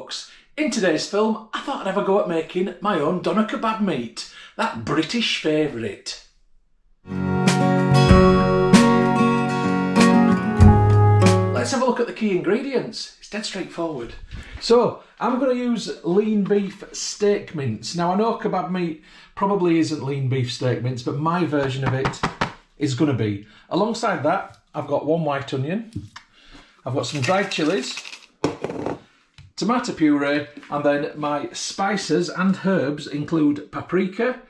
folks. In today's film, I thought I'd have a go at making my own Döner Kebab Meat, that British favourite. Let's have a look at the key ingredients. It's dead straightforward. So, I'm going to use lean beef steak mince. Now, I know kebab meat probably isn't lean beef steak mince, but my version of it is going to be. Alongside that, I've got 1 white onion. I've got some dried chillies, tomato puree, and then my spices and herbs include paprika.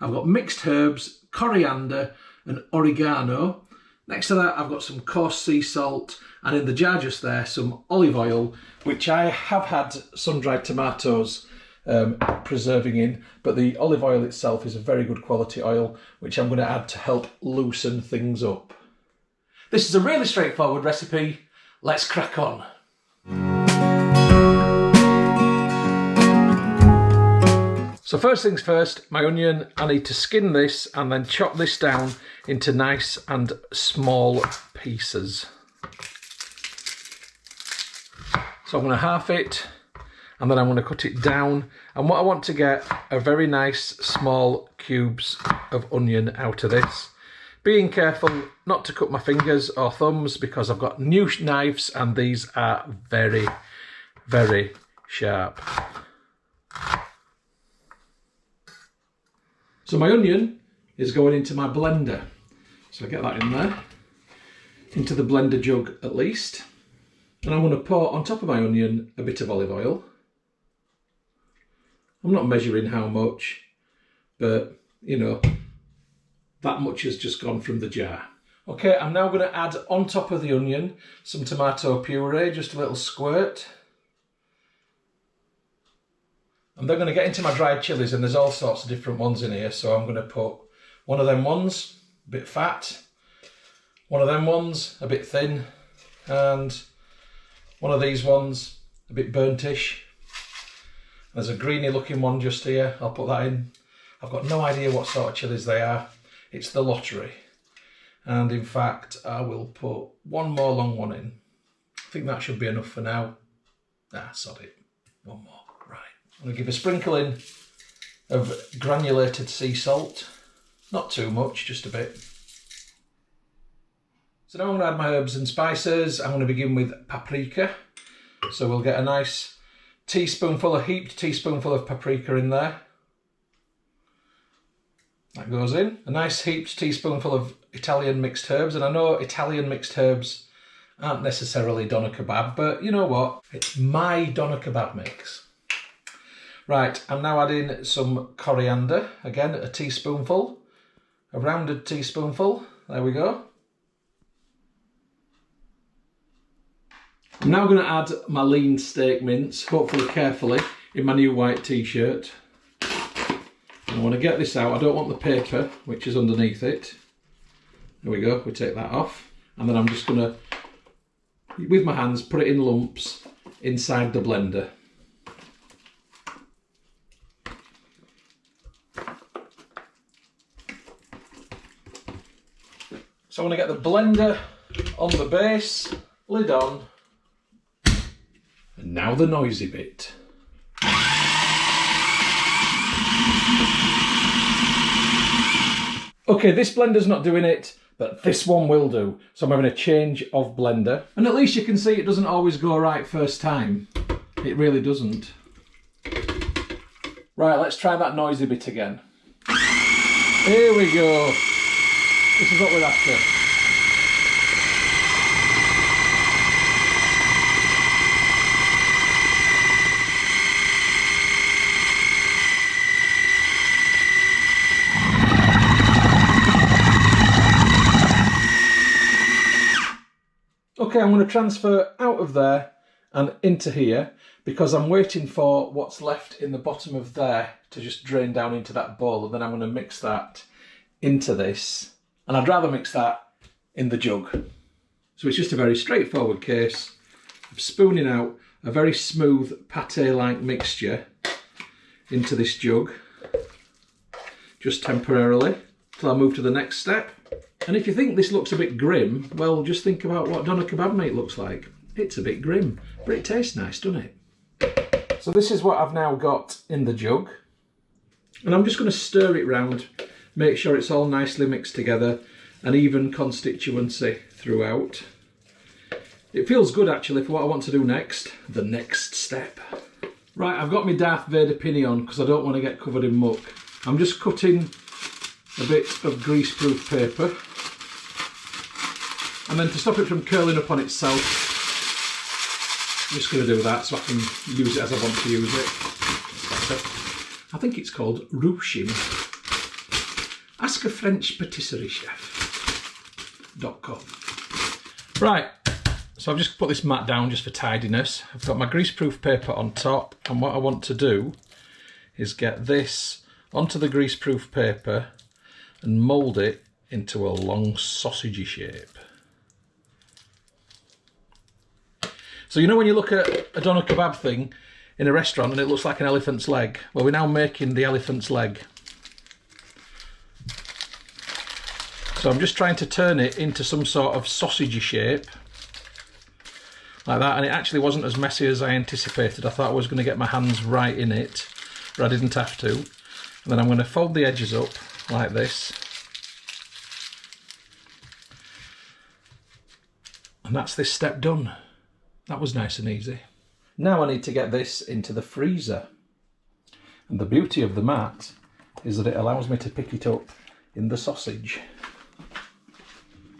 I've got mixed herbs, coriander and oregano. Next to that, I've got some coarse sea salt, and in the jar just there, some olive oil, which I have had sun-dried tomatoes preserving in, but the olive oil itself is a very good quality oil, which I'm going to add to help loosen things up. This is a really straightforward recipe. Let's crack on. So first things first, my onion, I need to skin this and then chop this down into nice and small pieces. So I'm going to half it and then I'm going to cut it down. And what I want to get are very nice small cubes of onion out of this. Being careful not to cut my fingers or thumbs because I've got new knives and these are very, very sharp. So my onion is going into my blender. So I get that in there, into the blender jug at least. And I'm going to pour on top of my onion a bit of olive oil. I'm not measuring how much, but you know, that much has just gone from the jar. Okay, I'm now going to add on top of the onion some tomato puree, just a little squirt. And then going to get into my dried chillies, and there's all sorts of different ones in here. So I'm going to put one of them ones, a bit fat, one of them ones, a bit thin, and one of these ones, a bit burntish. There's a greeny looking one just here, I'll put that in. I've got no idea what sort of chillies they are. It's the lottery. And in fact, I will put one more long one in. I think that should be enough for now. Ah, sod it. One more. Right. I'm going to give a sprinkle in of granulated sea salt. Not too much, just a bit. So now I'm going to add my herbs and spices. I'm going to begin with paprika. So we'll get a nice heaped teaspoonful of paprika in there. That goes in. A nice heaped teaspoonful of Italian mixed herbs. And I know Italian mixed herbs aren't necessarily Döner kebab, but you know what? It's my Döner kebab mix. Right, I'm now adding some coriander. Again, a teaspoonful. A rounded teaspoonful. There we go. I'm now going to add my lean steak mince, hopefully carefully, in my new white t-shirt. I want to get this out. I don't want the paper, which is underneath it. There we go, we take that off. And then I'm just going to, with my hands, put it in lumps inside the blender. So I'm going to get the blender on the base, lid on, and now the noisy bit. Okay, this blender's not doing it, but this one will do. So I'm having a change of blender. And at least you can see it doesn't always go right first time. It really doesn't. Right, let's try that noisy bit again. Here we go. This is what we're after. Okay, I'm going to transfer out of there and into here because I'm waiting for what's left in the bottom of there to just drain down into that bowl, and then I'm going to mix that into this. And I'd rather mix that in the jug. So it's just a very straightforward case of spooning out a very smooth pate-like mixture into this jug, just temporarily, till I move to the next step. And if you think this looks a bit grim, well, just think about what Döner Kebab Meat looks like. It's a bit grim, but it tastes nice, doesn't it? So this is what I've now got in the jug. And I'm just going to stir it round, make sure it's all nicely mixed together, an even constituency throughout. It feels good actually for what I want to do next, the next step. Right, I've got my Darth Vader pinny on because I don't want to get covered in muck. I'm just cutting a bit of greaseproof paper. And then to stop it from curling up on itself, I'm just going to do that so I can use it as I want to use it. I think it's called ruching. Ask a French patisserie chef.com. Right, so I've just put this mat down just for tidiness. I've got my greaseproof paper on top, and what I want to do is get this onto the greaseproof paper and mould it into a long sausagey shape. So you know when you look at a doner kebab thing in a restaurant and it looks like an elephant's leg? Well, we're now making the elephant's leg. So I'm just trying to turn it into some sort of sausagey shape. Like that, and it actually wasn't as messy as I anticipated. I thought I was going to get my hands right in it, but I didn't have to. And then I'm going to fold the edges up like this. And that's this step done. That was nice and easy. Now I need to get this into the freezer. And the beauty of the mat is that it allows me to pick it up in the sausage.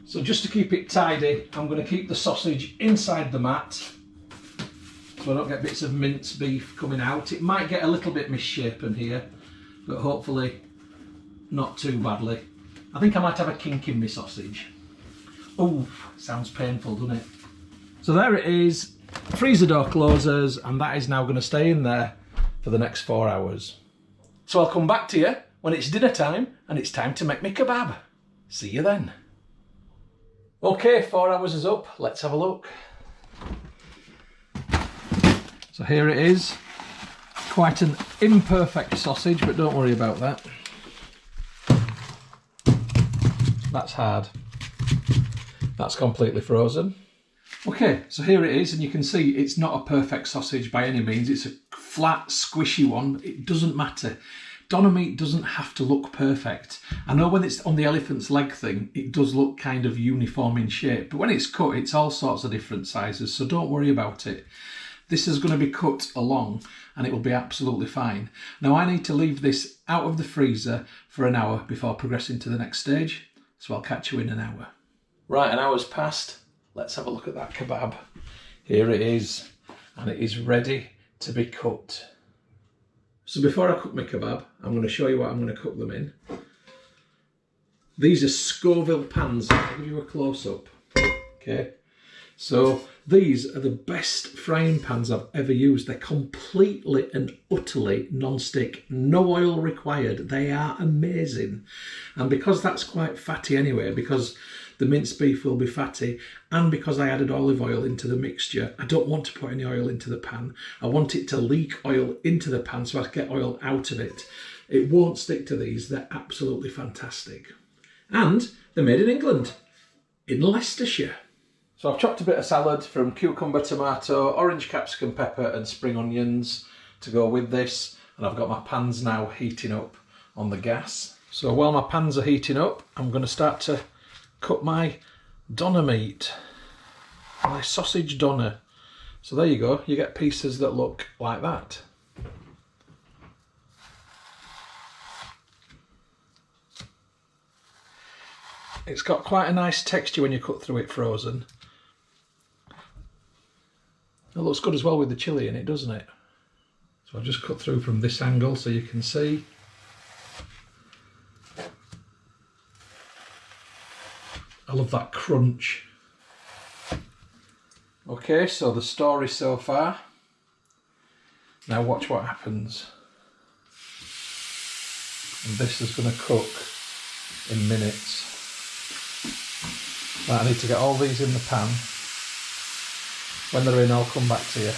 So just to keep it tidy, I'm going to keep the sausage inside the mat so I don't get bits of mince beef coming out. It might get a little bit misshapen here, but hopefully not too badly. I think I might have a kink in my sausage. Oh, sounds painful, doesn't it? So there it is, freezer door closes, and that is now going to stay in there for the next 4 hours. So I'll come back to you when it's dinner time and it's time to make me kebab. See you then. Okay, 4 hours is up, let's have a look. So here it is, quite an imperfect sausage, but don't worry about that. That's hard. That's completely frozen. Okay, so here it is, and you can see it's not a perfect sausage by any means. It's a flat, squishy one. It doesn't matter. Doner meat doesn't have to look perfect. I know when it's on the elephant's leg thing, it does look kind of uniform in shape, but when it's cut, it's all sorts of different sizes, so don't worry about it. This is going to be cut along, and it will be absolutely fine. Now I need to leave this out of the freezer for an hour before progressing to the next stage, so I'll catch you in an hour. Right, an hour's passed. Let's have a look at that kebab. Here it is, and it is ready to be cut. So before I cook my kebab, I'm going to show you what I'm going to cook them in. These are Scoville pans. I'll give you a close-up. Okay, so these are the best frying pans I've ever used. They're completely and utterly non-stick, no oil required. They are amazing. And because that's quite fatty anyway, because the minced beef will be fatty, and because I added olive oil into the mixture, I don't want to put any oil into the pan. I want it to leak oil into the pan so I get oil out of it. It won't stick to these. They're absolutely fantastic. And they're made in England, in Leicestershire. So I've chopped a bit of salad from cucumber, tomato, orange capsicum pepper and spring onions to go with this. And I've got my pans now heating up on the gas. So while my pans are heating up, I'm going to start to cut my doner meat, my sausage doner. So there you go, you get pieces that look like that. It's got quite a nice texture when you cut through it frozen. It looks good as well with the chilli in it, doesn't it? So I've just cut through from this angle so you can see. I love that crunch. Okay, so the story so far. Now watch what happens. And this is going to cook in minutes. Right, I need to get all these in the pan. When they're in, I'll come back to you.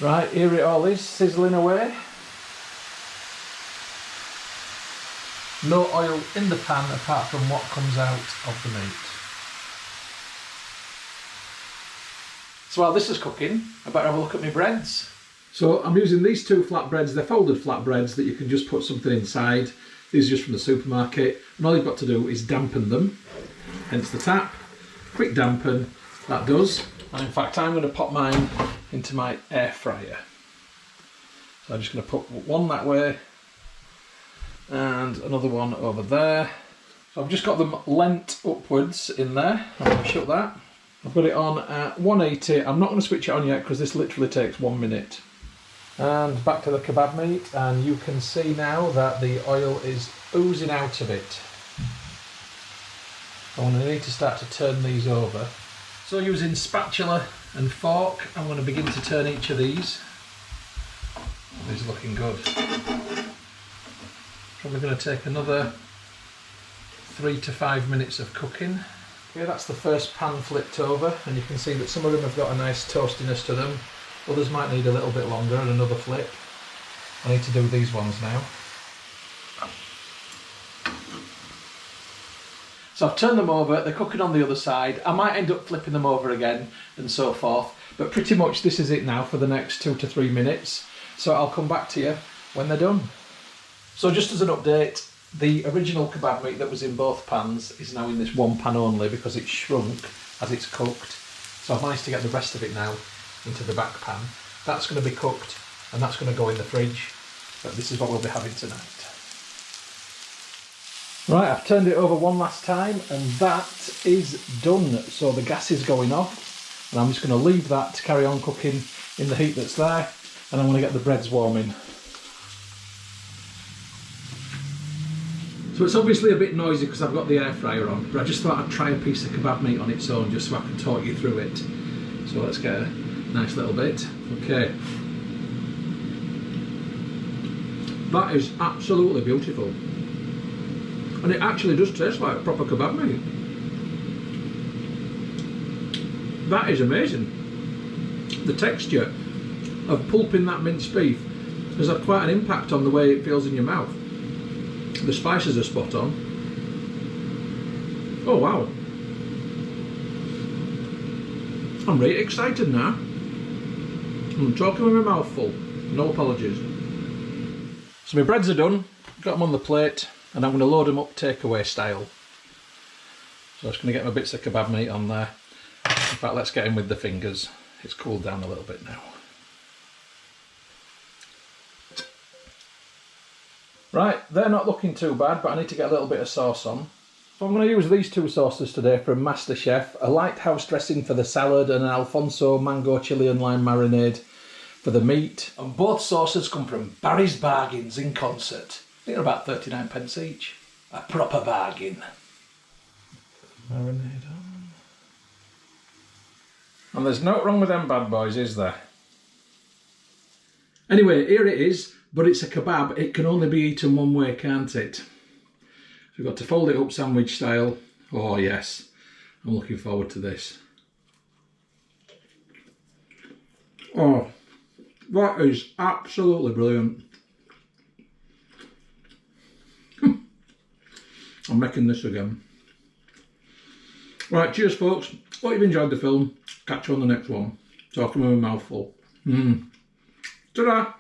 Right, here it all is, sizzling away. No oil in the pan apart from what comes out of the meat. So while this is cooking, I better have a look at my breads. So I'm using these two flatbreads. They're folded flatbreads that you can just put something inside. These are just from the supermarket, and all you've got to do is dampen them. Hence the tap. Quick dampen, that does. And in fact, I'm going to pop mine into my air fryer. So I'm just going to put one that way and another one over there. So I've just got them lent upwards in there. I'm going to shut that. I've got it on at 180. I'm not going to switch it on yet because this literally takes 1 minute. And back to the kebab meat, and you can see now that the oil is oozing out of it. I'm going to need to start to turn these over. So using spatula and fork, I'm going to begin to turn each of these. These are looking good. Probably going to take another 3 to 5 minutes of cooking. Okay, that's the first pan flipped over, and you can see that some of them have got a nice toastiness to them. Others might need a little bit longer and another flip. I need to do these ones now. So I've turned them over, they're cooking on the other side. I might end up flipping them over again and so forth, but pretty much this is it now for the next 2 to 3 minutes. So I'll come back to you when they're done. So just as an update, the original kebab meat that was in both pans is now in this one pan only because it's shrunk as it's cooked. So I've managed to get the rest of it now into the back pan. That's going to be cooked and that's going to go in the fridge, but this is what we'll be having tonight. Right, I've turned it over one last time and that is done. So the gas is going off and I'm just going to leave that to carry on cooking in the heat that's there, and I'm going to get the breads warming. So it's obviously a bit noisy because I've got the air fryer on, but I just thought I'd try a piece of kebab meat on its own just so I can talk you through it. So let's get a nice little bit. Okay. That is absolutely beautiful. And it actually does taste like proper kebab meat. That is amazing. The texture of pulping that minced beef has had quite an impact on the way it feels in your mouth. The spices are spot on. Oh wow. I'm really excited now. I'm talking with my mouth full. No apologies. So my breads are done. Got them on the plate and I'm going to load them up takeaway style. So I'm just going to get my bits of kebab meat on there. In fact, let's get in with the fingers. It's cooled down a little bit now. Right, they're not looking too bad, but I need to get a little bit of sauce on. So I'm going to use these two sauces today from MasterChef. A lighthouse dressing for the salad and an Alfonso mango chili and lime marinade for the meat. And both sauces come from Barry's Bargains in Concert. I think they're about 39p each. A proper bargain. Marinade on. And there's no wrong with them bad boys, is there? Anyway, here it is. But it's a kebab, it can only be eaten one way, can't it? So we've got to fold it up sandwich style. Oh yes, I'm looking forward to this. Oh, that is absolutely brilliant. I'm making this again. Right, cheers folks. Hope you've enjoyed the film. Catch you on the next one. Talking with a mouthful. Ta-da!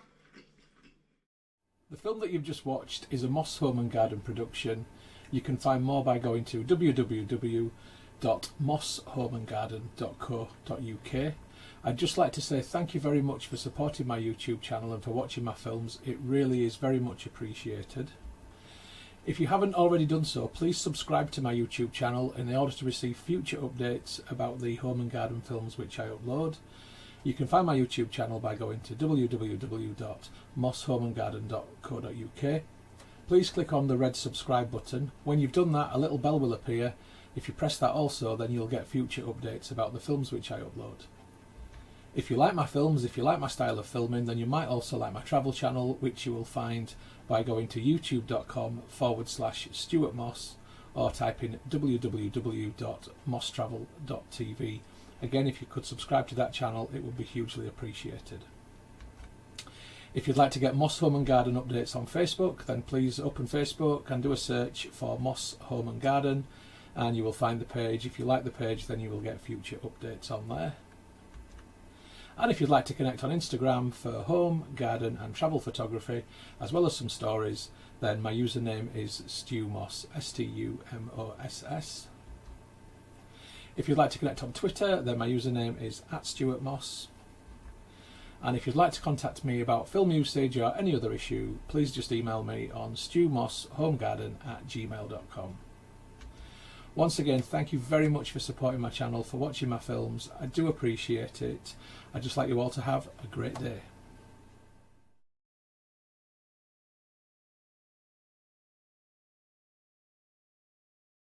The film that you've just watched is a Moss Home and Garden production. You can find more by going to www.mosshomeandgarden.co.uk. I'd just like to say thank you very much for supporting my YouTube channel and for watching my films. It really is very much appreciated. If you haven't already done so, please subscribe to my YouTube channel in order to receive future updates about the home and garden films which I upload. You can find my YouTube channel by going to www.mosshomeandgarden.co.uk. Please click on the red subscribe button. When you've done that, a little bell will appear. If you press that also, then you'll get future updates about the films which I upload. If you like my films, if you like my style of filming, then you might also like my travel channel, which you will find by going to youtube.com/Stuart Moss or type in www.mosstravel.tv. Again, if you could subscribe to that channel, it would be hugely appreciated. If you'd like to get Moss Home and Garden updates on Facebook, then please open Facebook and do a search for Moss Home and Garden, and you will find the page. If you like the page, then you will get future updates on there. And if you'd like to connect on Instagram for home, garden and travel photography, as well as some stories, then my username is StuMoss, STUMOSS. If you'd like to connect on Twitter, then my username is @StuartMoss. And if you'd like to contact me about film usage or any other issue, please just email me on stewmosshomegarden@gmail.com. Once again, thank you very much for supporting my channel, for watching my films. I do appreciate it. I'd just like you all to have a great day.